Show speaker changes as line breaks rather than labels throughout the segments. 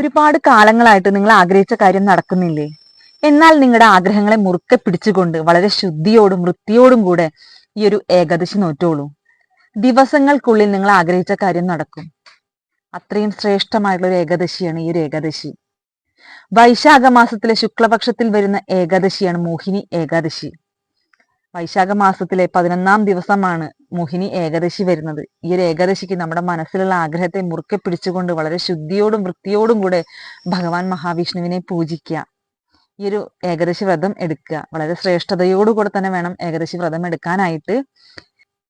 ഒരുപാട് കാലങ്ങളായിട്ട് നിങ്ങൾ ആഗ്രഹിച്ച കാര്യം നടക്കുന്നില്ലേ? എന്നാൽ നിങ്ങളുടെ ആഗ്രഹങ്ങളെ മുറുക്കെ പിടിച്ചുകൊണ്ട് വളരെ ശുദ്ധിയോടും വൃത്തിയോടും കൂടെ ഈ ഒരു ഏകാദശി നോറ്റോളൂ. ദിവസങ്ങൾക്കുള്ളിൽ നിങ്ങൾ ആഗ്രഹിച്ച കാര്യം നടക്കും. അത്രയും ശ്രേഷ്ഠമായിട്ടുള്ള ഒരു ഏകാദശിയാണ് ഈ ഒരു ഏകാദശി. വൈശാഖ മാസത്തിലെ ശുക്ലപക്ഷത്തിൽ വരുന്ന ഏകാദശിയാണ് മോഹിനി ഏകാദശി. വൈശാഖ മാസത്തിലെ 11-ാം ദിവസമാണ് മോഹിനി ഏകാദശി വരുന്നത്. ഈ ഒരു ഏകാദശിക്ക് നമ്മുടെ മനസ്സിലുള്ള ആഗ്രഹത്തെ മുറുക്കെ പിടിച്ചുകൊണ്ട് വളരെ ശുദ്ധിയോടും വൃത്തിയോടും കൂടെ ഭഗവാൻ മഹാവിഷ്ണുവിനെ പൂജിക്കുക. ഈ ഒരു ഏകാദശി വ്രതം എടുക്കുക. വളരെ ശ്രേഷ്ഠതയോടുകൂടെ തന്നെ വേണം ഏകാദശി വ്രതം എടുക്കാനായിട്ട്.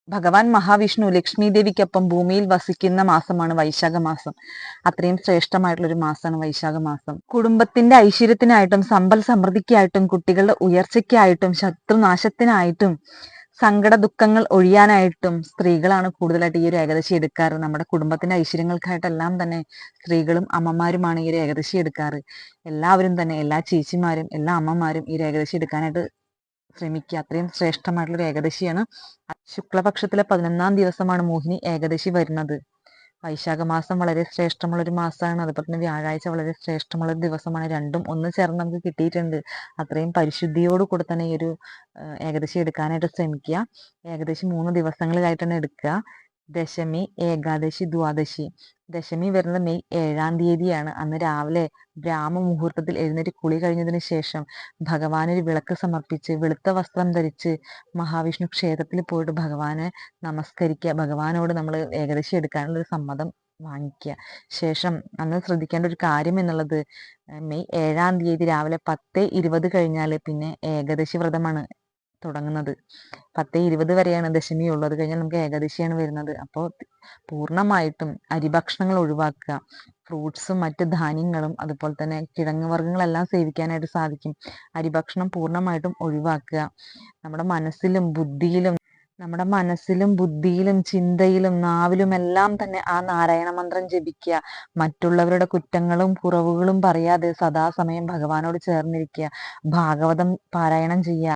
ഭഗവാൻ മഹാവിഷ്ണു ലക്ഷ്മി ദേവിക്കൊപ്പം ഭൂമിയിൽ വസിക്കുന്ന മാസമാണ് വൈശാഖ മാസം. അത്രയും ശ്രേഷ്ഠമായിട്ടുള്ള ഒരു മാസമാണ് വൈശാഖ മാസം. കുടുംബത്തിന്റെ ഐശ്വര്യത്തിനായിട്ടും സമ്പൽ സമൃദ്ധിക്കായിട്ടും കുട്ടികളുടെ ഉയർച്ചയ്ക്കായിട്ടും ശത്രുനാശത്തിനായിട്ടും സങ്കട ദുഃഖങ്ങൾ ഒഴിയാനായിട്ടും സ്ത്രീകളാണ് കൂടുതലായിട്ട് ഈ ഒരു ഏകാദശി എടുക്കാറ്. നമ്മുടെ കുടുംബത്തിന്റെ ഐശ്വര്യങ്ങൾക്കായിട്ടെല്ലാം തന്നെ സ്ത്രീകളും അമ്മമാരുമാണ് ഈ ഒരു ഏകാദശി എടുക്കാറ്. എല്ലാവരും തന്നെ, എല്ലാ ചേച്ചിമാരും എല്ലാ അമ്മമാരും ഈ ഒരു ഏകാദശി എടുക്കാനായിട്ട് ശ്രമിക്കുക. അത്രയും ശ്രേഷ്ഠമായിട്ടുള്ള ഒരു ഏകാദശിയാണ്. ശുക്ലപക്ഷത്തിലെ 11-ാം ദിവസമാണ് മോഹിനി ഏകാദശി വരുന്നത്. വൈശാഖ മാസം വളരെ ശ്രേഷ്ഠമുള്ള ഒരു മാസമാണ്. അതുപോലെ തന്നെ വ്യാഴാഴ്ച വളരെ ശ്രേഷ്ഠമുള്ള ഒരു ദിവസമാണ്. രണ്ടും ഒന്ന് ചേർന്ന് നമുക്ക് കിട്ടിയിട്ടുണ്ട്. അത്രയും പരിശുദ്ധിയോട് കൂടെ തന്നെ ഈ ഒരു ഏകാദശി എടുക്കാനായിട്ട് ശ്രമിക്കുക. ഏകദേശം 3 ദിവസങ്ങളിലായിട്ടാണ് എടുക്കുക. ദശമി, ഏകാദശി, ദ്വാദശി. ദശമി വരുന്നത് മെയ് 7-ാം തീയതിയാണ്. അന്ന് രാവിലെ ബ്രാഹ്മ മുഹൂർത്തത്തിൽ എഴുന്നേറ്റ് കുളി കഴിഞ്ഞതിന് ശേഷം ഭഗവാനൊരു വിളക്ക് സമർപ്പിച്ച് വെളുത്ത വസ്ത്രം ധരിച്ച് മഹാവിഷ്ണു ക്ഷേത്രത്തിൽ പോയിട്ട് ഭഗവാനെ നമസ്കരിക്കുക. ഭഗവാനോട് നമ്മൾ ഏകാദശി എടുക്കാനുള്ള ഒരു സമ്മതം വാങ്ങിക്കുക. ശേഷം അന്ന് ശ്രദ്ധിക്കേണ്ട ഒരു കാര്യം എന്നുള്ളത് മെയ് 7-ാം തീയതി രാവിലെ 10:20 കഴിഞ്ഞാൽ പിന്നെ ഏകാദശി വ്രതമാണ് തുടങ്ങുന്നത്. 10:20 വരെയാണ് ദശമി ഉള്ളത്. അത് കഴിഞ്ഞാൽ നമുക്ക് ഏകാദശിയാണ് വരുന്നത്. അപ്പോൾ പൂർണ്ണമായിട്ടും അരിഭക്ഷണങ്ങൾ ഒഴിവാക്കുക. ഫ്രൂട്ട്സും മറ്റ് ധാന്യങ്ങളും അതുപോലെ തന്നെ കിഴങ്ങ് വർഗ്ഗങ്ങളെല്ലാം സേവിക്കാനായിട്ട് സാധിക്കും. അരിഭക്ഷണം പൂർണ്ണമായിട്ടും ഒഴിവാക്കുക. നമ്മുടെ മനസ്സിലും ബുദ്ധിയിലും ചിന്തയിലും നാവിലും എല്ലാം തന്നെ ആ നാരായണ മന്ത്രം ജപിക്കുക. മറ്റുള്ളവരുടെ കുറ്റങ്ങളും കുറവുകളും പറയാതെ സദാസമയം ഭഗവാനോട് ചേർന്നിരിക്കുക. ഭാഗവതം പാരായണം ചെയ്യുക.